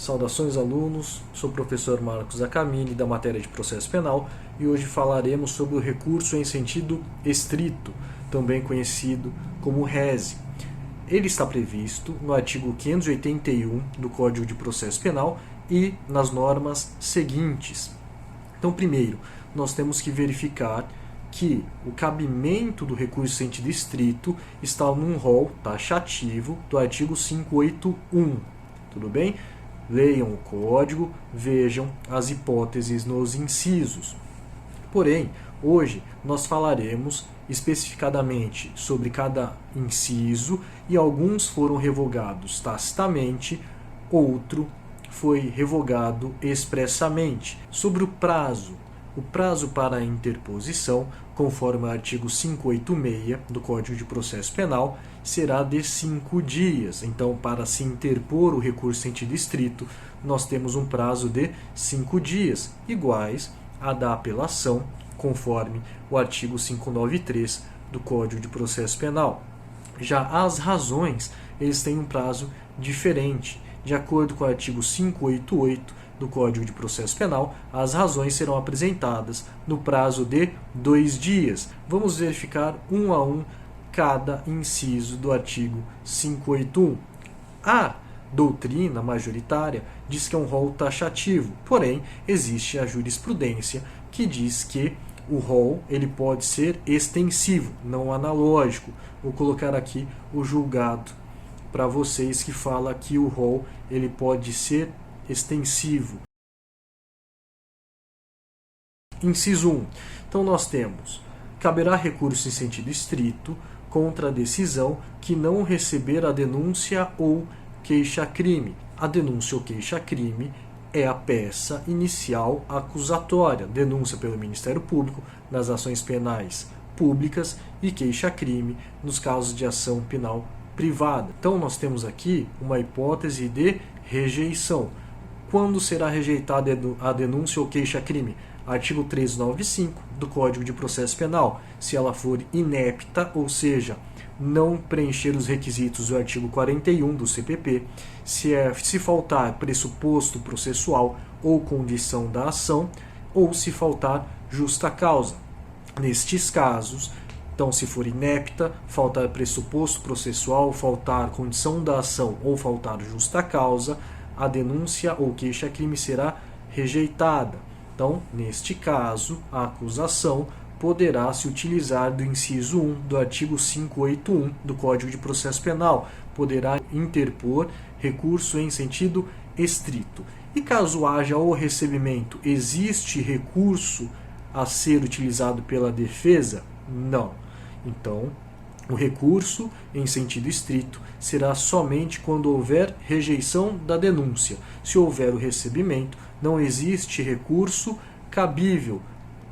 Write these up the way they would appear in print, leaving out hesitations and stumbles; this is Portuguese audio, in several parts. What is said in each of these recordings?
Saudações alunos, sou o professor Marcos Acamini da matéria de processo penal e hoje falaremos sobre o recurso em sentido estrito, também conhecido como rese. Ele está previsto no artigo 581 do Código de Processo Penal e nas normas seguintes. Então, primeiro, nós temos que verificar que o cabimento do recurso em sentido estrito está num rol taxativo do artigo 581. Tudo bem? Leiam o código, vejam as hipóteses nos incisos. Porém, hoje nós falaremos especificadamente sobre cada inciso e alguns foram revogados tacitamente, outro foi revogado expressamente. Sobre o prazo para a interposição, conforme o artigo 586 do Código de Processo Penal, será de 5 dias. Então, para se interpor o recurso em sentido estrito, nós temos um prazo de 5 dias, iguais à da apelação, conforme o artigo 593 do Código de Processo Penal. Já as razões, eles têm um prazo diferente. De acordo com o artigo 588 do Código de Processo Penal, as razões serão apresentadas no prazo de 2 dias. Vamos verificar um a um cada inciso do artigo 581. A doutrina majoritária diz que é um rol taxativo, porém existe a jurisprudência que diz que o rol ele pode ser extensivo, não analógico. Vou colocar aqui o julgado para vocês que fala que o rol ele pode ser extensivo. Inciso 1. Então nós temos: caberá recurso em sentido estrito contra a decisão que não receber a denúncia ou queixa-crime. A denúncia ou queixa-crime é a peça inicial acusatória, denúncia pelo Ministério Público nas ações penais públicas e queixa-crime nos casos de ação penal privada. Então nós temos aqui uma hipótese de rejeição. Quando será rejeitada a denúncia ou queixa-crime? Artigo 395 do Código de Processo Penal, se ela for inepta, ou seja, não preencher os requisitos do artigo 41 do CPP, se faltar pressuposto processual ou condição da ação, ou se faltar justa causa. Nestes casos, então, se for inepta, faltar pressuposto processual, faltar condição da ação ou faltar justa causa, a denúncia ou queixa-crime será rejeitada. Então, neste caso, a acusação poderá se utilizar do inciso 1 do artigo 581 do Código de Processo Penal, poderá interpor recurso em sentido estrito. E caso haja o recebimento, existe recurso a ser utilizado pela defesa? Não. Então, o recurso em sentido estrito será somente quando houver rejeição da denúncia. Se houver o recebimento, não existe recurso cabível,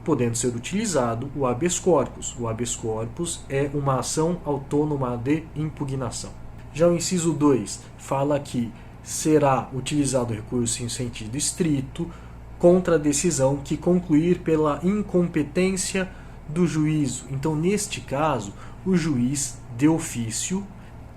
podendo ser utilizado o habeas corpus. O habeas corpus é uma ação autônoma de impugnação. Já o inciso 2 fala que será utilizado o recurso em sentido estrito contra a decisão que concluir pela incompetência do juízo. Então, neste caso, o juiz de ofício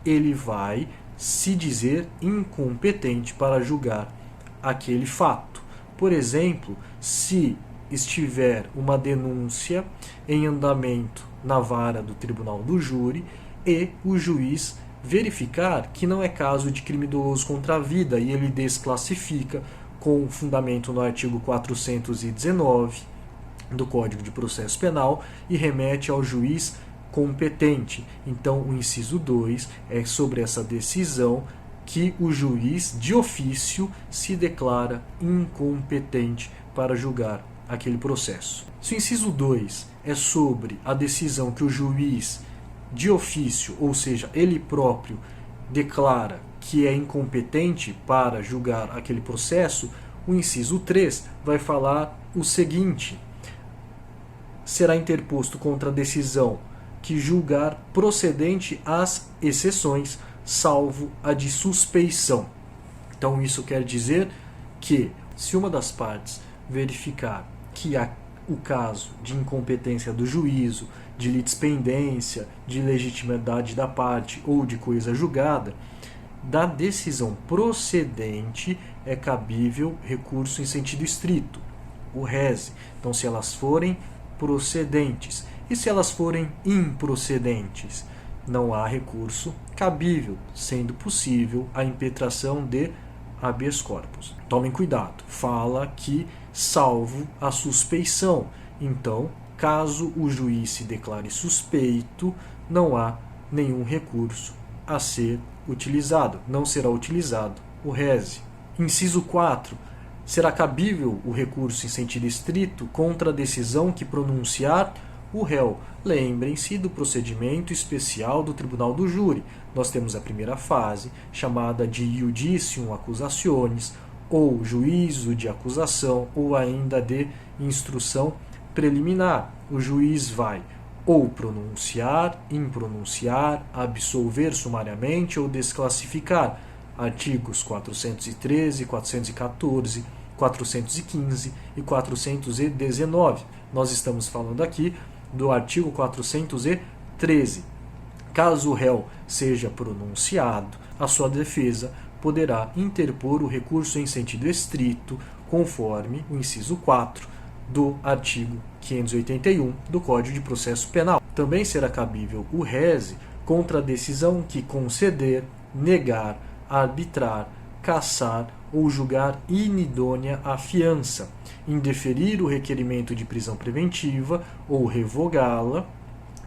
ele vai se dizer incompetente para julgar aquele fato. Por exemplo, se estiver uma denúncia em andamento na vara do tribunal do júri e o juiz verificar que não é caso de crime doloso contra a vida e ele desclassifica com fundamento no artigo 419 do Código de Processo Penal e remete ao juiz competente. Então, o inciso 2 é sobre essa decisão que o juiz de ofício se declara incompetente para julgar aquele processo. Se o inciso 2 é sobre a decisão que o juiz de ofício, ou seja, ele próprio declara que é incompetente para julgar aquele processo, o inciso 3 vai falar o seguinte: será interposto contra a decisão que julgar procedente as exceções, salvo a de suspeição. Então, isso quer dizer que, se uma das partes verificar que há o caso de incompetência do juízo, de litispendência, de legitimidade da parte ou de coisa julgada, da decisão procedente é cabível recurso em sentido estrito, o rese. Então, se elas forem procedentes. E se elas forem improcedentes? Não há recurso cabível, sendo possível a impetração de habeas corpus. Tomem cuidado, fala que salvo a suspeição. Então, caso o juiz se declare suspeito, não há nenhum recurso a ser utilizado. Não será utilizado o rese. Inciso 4. Será cabível o recurso em sentido estrito contra a decisão que pronunciar o réu. Lembrem-se do procedimento especial do Tribunal do Júri. Nós temos a primeira fase, chamada de iudicium accusationis, ou juízo de acusação, ou ainda de instrução preliminar. O juiz vai ou pronunciar, impronunciar, absolver sumariamente ou desclassificar. Artigos 413, 414, 415 e 419. Nós estamos falando aqui do artigo 413. Caso o réu seja pronunciado, a sua defesa poderá interpor o recurso em sentido estrito, conforme o inciso 4 do artigo 581 do Código de Processo Penal. Também será cabível o rese contra a decisão que conceder, negar, arbitrar, cassar ou julgar inidônea a fiança, indeferir o requerimento de prisão preventiva ou revogá-la,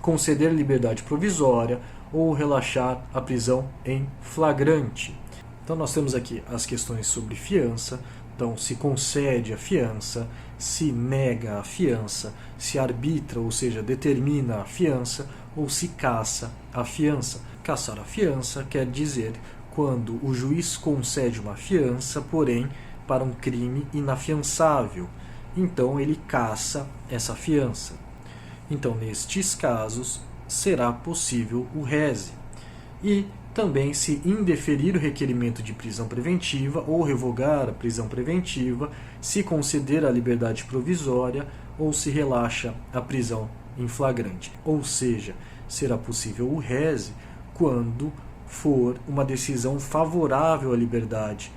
conceder liberdade provisória ou relaxar a prisão em flagrante. Então nós temos aqui as questões sobre fiança. Então, se concede a fiança, se nega a fiança, se arbitra, ou seja, determina a fiança, ou se caça a fiança. Caçar a fiança quer dizer quando o juiz concede uma fiança, porém, para um crime inafiançável. Então, ele caça essa fiança. Então, nestes casos, será possível o rese. E também se indeferir o requerimento de prisão preventiva ou revogar a prisão preventiva, se conceder a liberdade provisória ou se relaxa a prisão em flagrante. Ou seja, será possível o rese quando for uma decisão favorável à liberdade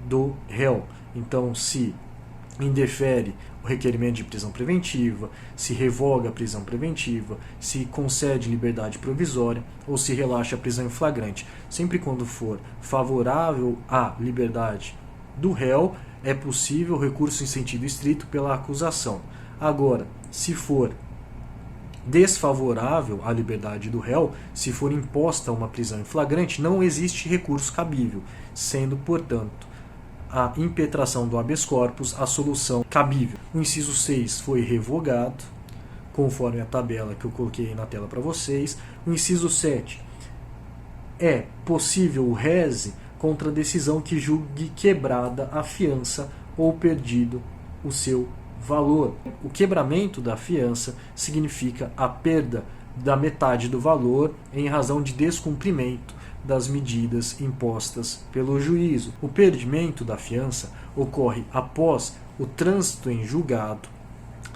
do réu. Então, se indefere o requerimento de prisão preventiva, se revoga a prisão preventiva, se concede liberdade provisória ou se relaxa a prisão em flagrante. Sempre quando for favorável à liberdade do réu, é possível recurso em sentido estrito pela acusação. Agora, se for desfavorável à liberdade do réu, se for imposta uma prisão em flagrante, não existe recurso cabível, sendo, portanto, a impetração do habeas corpus a solução cabível. O inciso 6 foi revogado, conforme a tabela que eu coloquei na tela para vocês. O inciso 7 é possível o rese contra a decisão que julgue quebrada a fiança ou perdido o seu valor. O quebramento da fiança significa a perda da metade do valor em razão de descumprimento das medidas impostas pelo juízo. O perdimento da fiança ocorre após o trânsito em julgado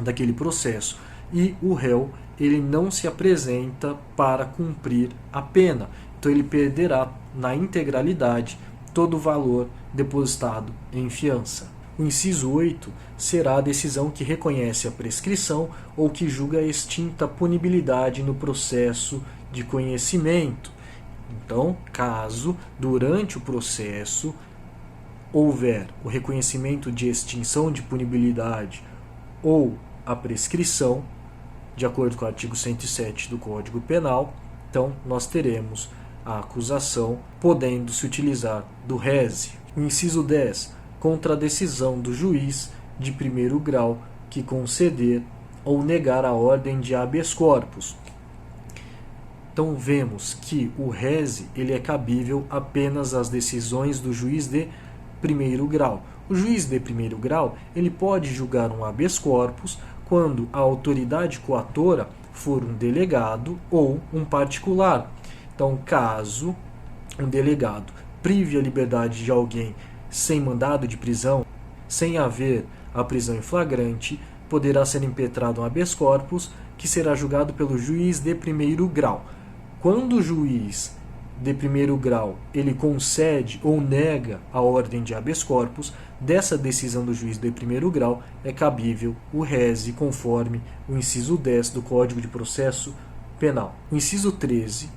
daquele processo e o réu ele não se apresenta para cumprir a pena. Então ele perderá na integralidade todo o valor depositado em fiança. O inciso 8 será a decisão que reconhece a prescrição ou que julga a extinta punibilidade no processo de conhecimento. Então, caso durante o processo houver o reconhecimento de extinção de punibilidade ou a prescrição, de acordo com o artigo 107 do Código Penal, então nós teremos a acusação podendo se utilizar do rese. O inciso 10, contra a decisão do juiz de primeiro grau que conceder ou negar a ordem de habeas corpus. Então vemos que o rese ele é cabível apenas às decisões do juiz de primeiro grau. O juiz de primeiro grau ele pode julgar um habeas corpus quando a autoridade coatora for um delegado ou um particular. Então, caso um delegado prive a liberdade de alguém sem mandado de prisão, sem haver a prisão em flagrante, poderá ser impetrado um habeas corpus que será julgado pelo juiz de primeiro grau. Quando o juiz de primeiro grau ele concede ou nega a ordem de habeas corpus, dessa decisão do juiz de primeiro grau é cabível o rese conforme o inciso 10 do Código de Processo Penal. O inciso 13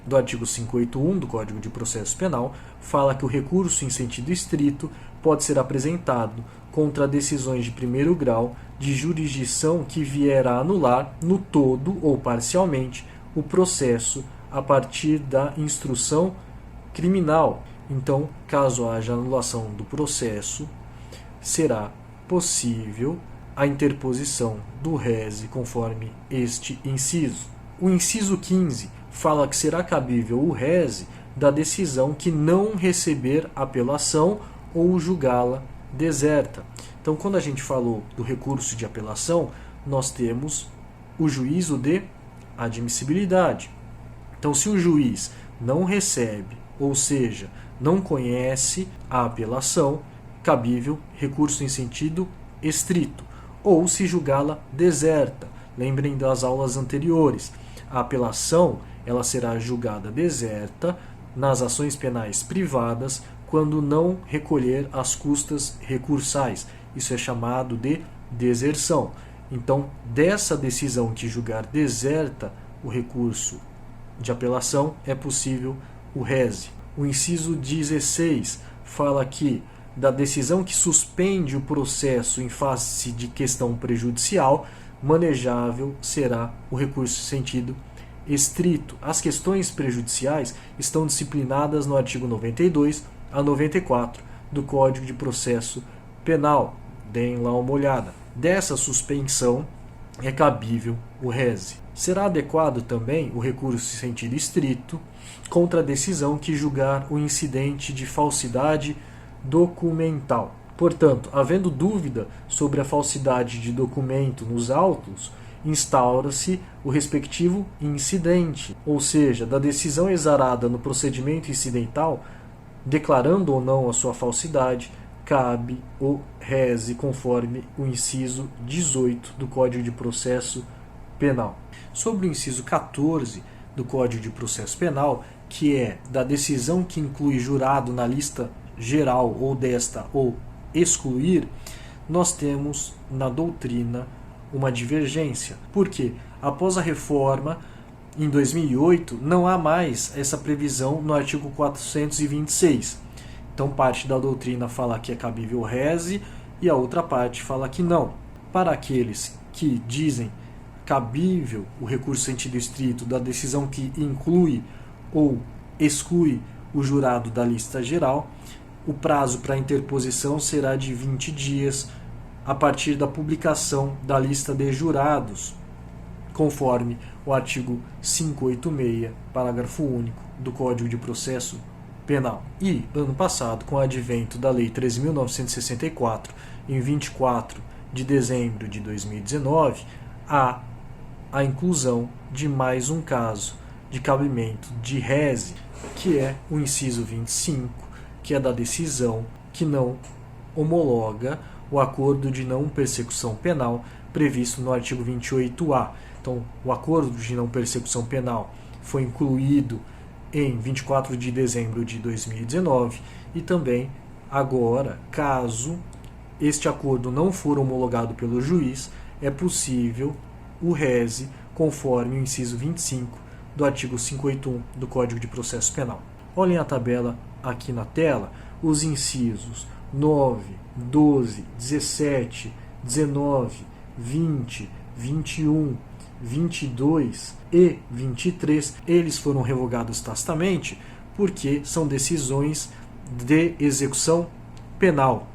do artigo 581 do Código de Processo Penal fala que o recurso em sentido estrito pode ser apresentado contra decisões de primeiro grau de jurisdição que vier a anular no todo ou parcialmente o processo a partir da instrução criminal. Então, caso haja anulação do processo, será possível a interposição do rese conforme este inciso. O inciso 15 fala que será cabível o rese da decisão que não receber apelação ou julgá-la deserta. Então, quando a gente falou do recurso de apelação, nós temos o juízo de admissibilidade. Então, se o juiz não recebe, ou seja, não conhece a apelação, cabível recurso em sentido estrito, ou se julgá-la deserta. Lembrem das aulas anteriores. A apelação ela será julgada deserta nas ações penais privadas quando não recolher as custas recursais. Isso é chamado de deserção. Então, dessa decisão que julgar deserta o recurso de apelação, é possível o rese. O inciso 16 fala que da decisão que suspende o processo em face de questão prejudicial, manejável será o recurso em sentido estrito. As questões prejudiciais estão disciplinadas no artigo 92 a 94 do Código de Processo Penal. Deem lá uma olhada. Dessa suspensão é cabível o rese. Será adequado também o recurso em sentido estrito contra a decisão que julgar o incidente de falsidade documental. Portanto, havendo dúvida sobre a falsidade de documento nos autos, instaura-se o respectivo incidente, ou seja, da decisão exarada no procedimento incidental, declarando ou não a sua falsidade, cabe o rese conforme o inciso 18 do Código de Processo Penal. Sobre o inciso 14 do Código de Processo Penal, que é da decisão que inclui jurado na lista geral ou desta ou excluir, nós temos na doutrina uma divergência. Porque após a reforma, em 2008, não há mais essa previsão no artigo 426. Então, parte da doutrina fala que é cabível o rese e a outra parte fala que não. Para aqueles que dizem cabível o recurso sentido estrito da decisão que inclui ou exclui o jurado da lista geral, o prazo para interposição será de 20 dias a partir da publicação da lista de jurados, conforme o artigo 586, parágrafo único do Código de Processo Penal. E, ano passado, com o advento da Lei 13.964, em 24 de dezembro de 2019, há a inclusão de mais um caso de cabimento de rese, que é o inciso 25, que é da decisão que não homologa o acordo de não persecução penal previsto no artigo 28A. Então, o acordo de não persecução penal foi incluído em 24 de dezembro de 2019 e também agora, caso este acordo não for homologado pelo juiz, é possível o rese conforme o inciso 25 do artigo 581 do Código de Processo Penal. Olhem a tabela aqui na tela, os incisos 9, 12, 17, 19, 20, 21, 22 e 23, eles foram revogados tacitamente porque são decisões de execução penal.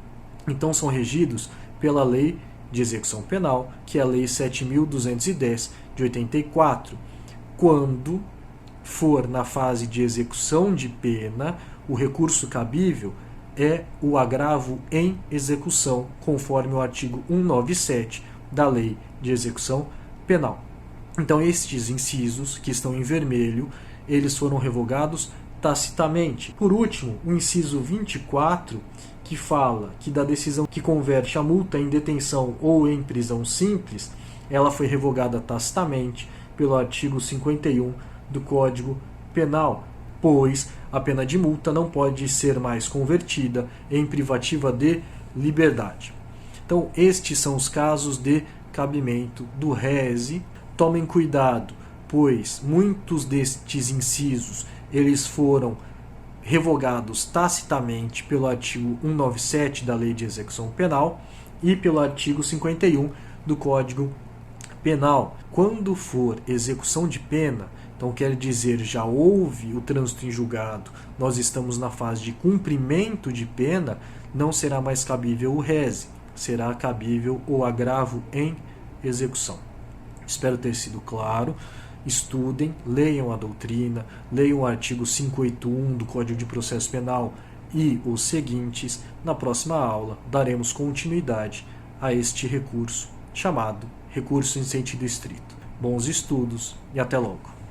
Então são regidos pela Lei de Execução Penal, que é a Lei 7.210 de 84. Quando for na fase de execução de pena, o recurso cabível é o agravo em execução, conforme o artigo 197 da Lei de Execução Penal. Então, estes incisos que estão em vermelho, eles foram revogados tacitamente. Por último, o inciso 24, que fala que da decisão que converte a multa em detenção ou em prisão simples, ela foi revogada tacitamente pelo artigo 51 do Código Penal. pois a pena de multa não pode ser mais convertida em privativa de liberdade. Então, estes são os casos de cabimento do rese. Tomem cuidado, pois muitos destes incisos eles foram revogados tacitamente pelo artigo 197 da Lei de Execução Penal e pelo artigo 51 do Código Penal. Quando for execução de pena, então quer dizer, já houve o trânsito em julgado, nós estamos na fase de cumprimento de pena, não será mais cabível o rese, será cabível o agravo em execução. Espero ter sido claro. Estudem, leiam a doutrina, leiam o artigo 581 do Código de Processo Penal e os seguintes. Na próxima aula daremos continuidade a este recurso chamado recurso em sentido estrito. Bons estudos e até logo.